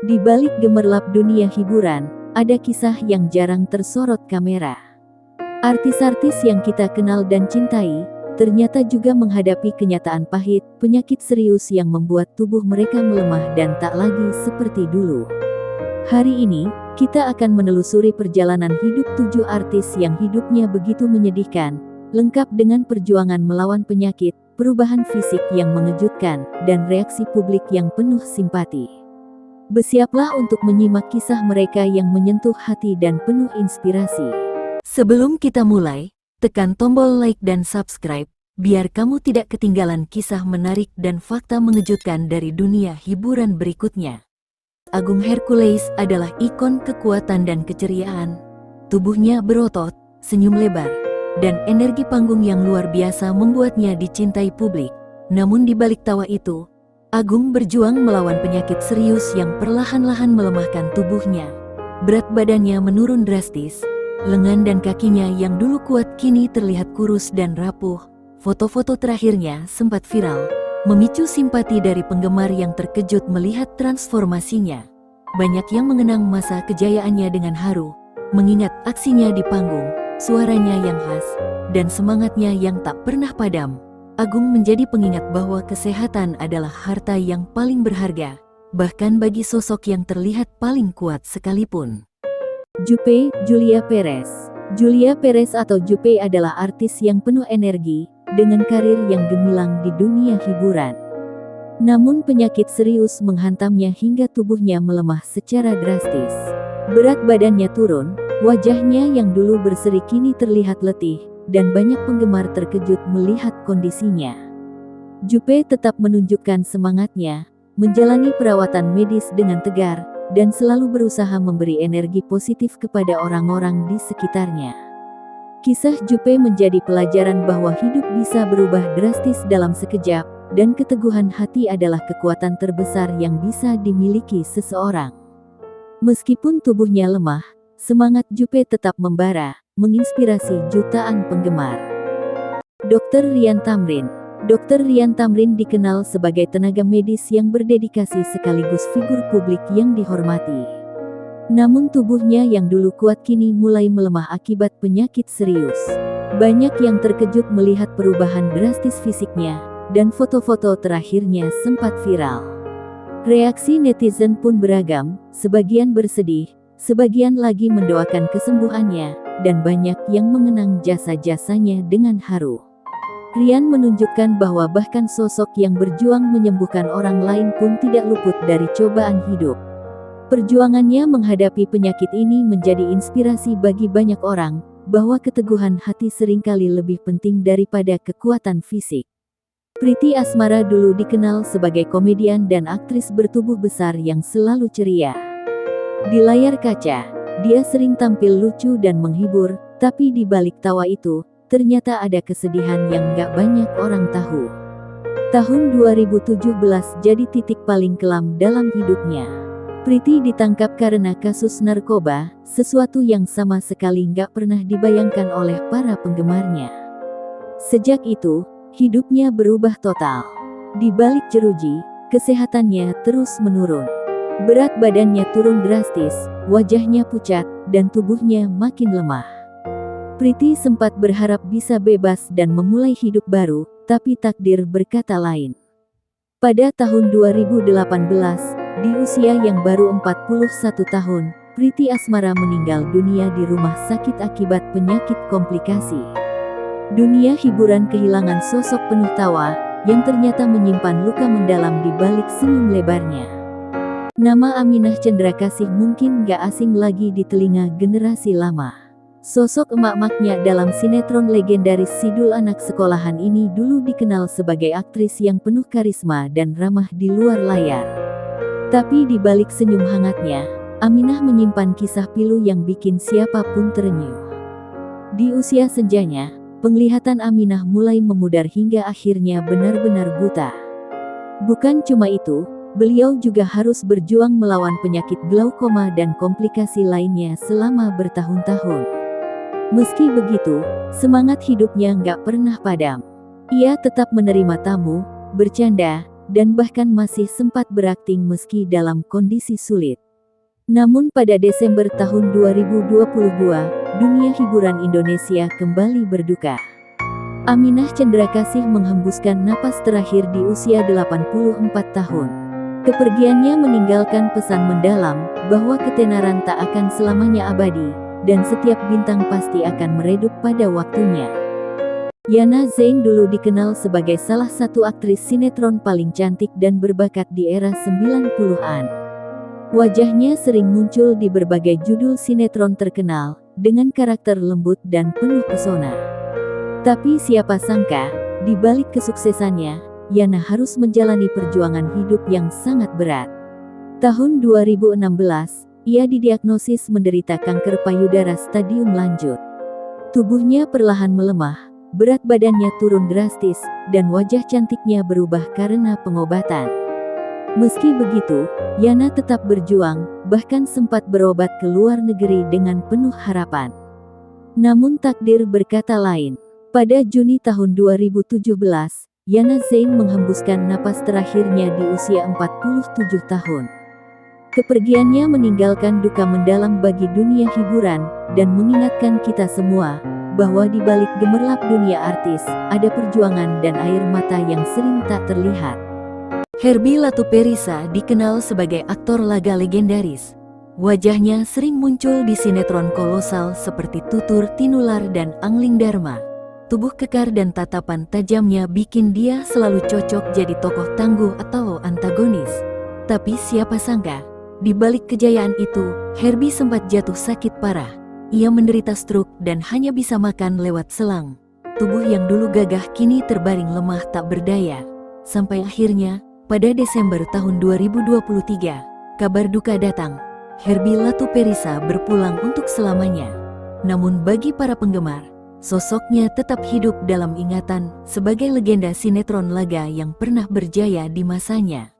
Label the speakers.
Speaker 1: Di balik gemerlap dunia hiburan, ada kisah yang jarang tersorot kamera. Artis-artis yang kita kenal dan cintai, ternyata juga menghadapi kenyataan pahit, penyakit serius yang membuat tubuh mereka melemah dan tak lagi seperti dulu. Hari ini, kita akan menelusuri perjalanan hidup 7 artis yang hidupnya begitu menyedihkan, lengkap dengan perjuangan melawan penyakit, perubahan fisik yang mengejutkan, dan reaksi publik yang penuh simpati. Bersiaplah untuk menyimak kisah mereka yang menyentuh hati dan penuh inspirasi. Sebelum kita mulai, tekan tombol like dan subscribe, biar kamu tidak ketinggalan kisah menarik dan fakta mengejutkan dari dunia hiburan berikutnya. Agung Hercules adalah ikon kekuatan dan keceriaan. Tubuhnya berotot, senyum lebar, dan energi panggung yang luar biasa membuatnya dicintai publik. Namun di balik tawa itu, Agung berjuang melawan penyakit serius yang perlahan-lahan melemahkan tubuhnya. Berat badannya menurun drastis, lengan dan kakinya yang dulu kuat kini terlihat kurus dan rapuh. Foto-foto terakhirnya sempat viral, memicu simpati dari penggemar yang terkejut melihat transformasinya. Banyak yang mengenang masa kejayaannya dengan haru, mengingat aksinya di panggung, suaranya yang khas, dan semangatnya yang tak pernah padam. Agung menjadi pengingat bahwa kesehatan adalah harta yang paling berharga, bahkan bagi sosok yang terlihat paling kuat sekalipun. Juppe Julia Perez. Julia Perez atau Juppe adalah artis yang penuh energi, dengan karir yang gemilang di dunia hiburan. Namun penyakit serius menghantamnya hingga tubuhnya melemah secara drastis. Berat badannya turun, wajahnya yang dulu berseri kini terlihat letih, dan banyak penggemar terkejut melihat kondisinya. Juppe tetap menunjukkan semangatnya, menjalani perawatan medis dengan tegar, dan selalu berusaha memberi energi positif kepada orang-orang di sekitarnya. Kisah Juppe menjadi pelajaran bahwa hidup bisa berubah drastis dalam sekejap, dan keteguhan hati adalah kekuatan terbesar yang bisa dimiliki seseorang. Meskipun tubuhnya lemah, semangat Juppe tetap membara, menginspirasi jutaan penggemar. Dr. Rian Tamrin. Dr. Rian Tamrin dikenal sebagai tenaga medis yang berdedikasi sekaligus figur publik yang dihormati. Namun tubuhnya yang dulu kuat kini mulai melemah akibat penyakit serius. Banyak yang terkejut melihat perubahan drastis fisiknya, dan foto-foto terakhirnya sempat viral. Reaksi netizen pun beragam, sebagian bersedih, sebagian lagi mendoakan kesembuhannya, dan banyak yang mengenang jasa-jasanya dengan haru. Rian menunjukkan bahwa bahkan sosok yang berjuang menyembuhkan orang lain pun tidak luput dari cobaan hidup. Perjuangannya menghadapi penyakit ini menjadi inspirasi bagi banyak orang, bahwa keteguhan hati seringkali lebih penting daripada kekuatan fisik. Priti Asmara dulu dikenal sebagai komedian dan aktris bertubuh besar yang selalu ceria. Di layar kaca, dia sering tampil lucu dan menghibur, tapi di balik tawa itu, ternyata ada kesedihan yang gak banyak orang tahu. Tahun 2017 jadi titik paling kelam dalam hidupnya. Priti ditangkap karena kasus narkoba, sesuatu yang sama sekali gak pernah dibayangkan oleh para penggemarnya. Sejak itu, hidupnya berubah total. Di balik jeruji, kesehatannya terus menurun. Berat badannya turun drastis, wajahnya pucat, dan tubuhnya makin lemah. Priti sempat berharap bisa bebas dan memulai hidup baru, tapi takdir berkata lain. Pada tahun 2018, di usia yang baru 41 tahun, Priti Asmara meninggal dunia di rumah sakit akibat penyakit komplikasi. Dunia hiburan kehilangan sosok penuh tawa, yang ternyata menyimpan luka mendalam di balik senyum lebarnya. Nama Aminah Cendrakasih mungkin gak asing lagi di telinga generasi lama. Sosok emak-emaknya dalam sinetron legendaris Sidul Anak Sekolahan ini dulu dikenal sebagai aktris yang penuh karisma dan ramah di luar layar. Tapi di balik senyum hangatnya, Aminah menyimpan kisah pilu yang bikin siapapun terenyuh. Di usia senjanya, penglihatan Aminah mulai memudar hingga akhirnya benar-benar buta. Bukan cuma itu, beliau juga harus berjuang melawan penyakit glaukoma dan komplikasi lainnya selama bertahun-tahun. Meski begitu, semangat hidupnya nggak pernah padam. Ia tetap menerima tamu, bercanda, dan bahkan masih sempat berakting meski dalam kondisi sulit. Namun pada Desember tahun 2022, dunia hiburan Indonesia kembali berduka. Aminah Cendrakasih menghembuskan napas terakhir di usia 84 tahun. Kepergiannya meninggalkan pesan mendalam bahwa ketenaran tak akan selamanya abadi, dan setiap bintang pasti akan meredup pada waktunya. Yana Zain dulu dikenal sebagai salah satu aktris sinetron paling cantik dan berbakat di era 90-an. Wajahnya sering muncul di berbagai judul sinetron terkenal, dengan karakter lembut dan penuh pesona. Tapi siapa sangka, di balik kesuksesannya, Yana harus menjalani perjuangan hidup yang sangat berat. Tahun 2016, ia didiagnosis menderita kanker payudara stadium lanjut. Tubuhnya perlahan melemah, berat badannya turun drastis, dan wajah cantiknya berubah karena pengobatan. Meski begitu, Yana tetap berjuang, bahkan sempat berobat ke luar negeri dengan penuh harapan. Namun takdir berkata lain. Pada Juni tahun 2017, Yana Zain menghembuskan napas terakhirnya di usia 47 tahun. Kepergiannya meninggalkan duka mendalam bagi dunia hiburan, dan mengingatkan kita semua, bahwa di balik gemerlap dunia artis, ada perjuangan dan air mata yang sering tak terlihat. Herbie Latuperisa dikenal sebagai aktor laga legendaris. Wajahnya sering muncul di sinetron kolosal seperti Tutur Tinular dan Angling Dharma. Tubuh kekar dan tatapan tajamnya bikin dia selalu cocok jadi tokoh tangguh atau antagonis. Tapi siapa sangka, di balik kejayaan itu, Herbie sempat jatuh sakit parah. Ia menderita stroke dan hanya bisa makan lewat selang. Tubuh yang dulu gagah kini terbaring lemah tak berdaya. Sampai akhirnya, pada Desember tahun 2023, kabar duka datang. Herbie Latuperisa berpulang untuk selamanya. Namun bagi para penggemar, sosoknya tetap hidup dalam ingatan sebagai legenda sinetron laga yang pernah berjaya di masanya.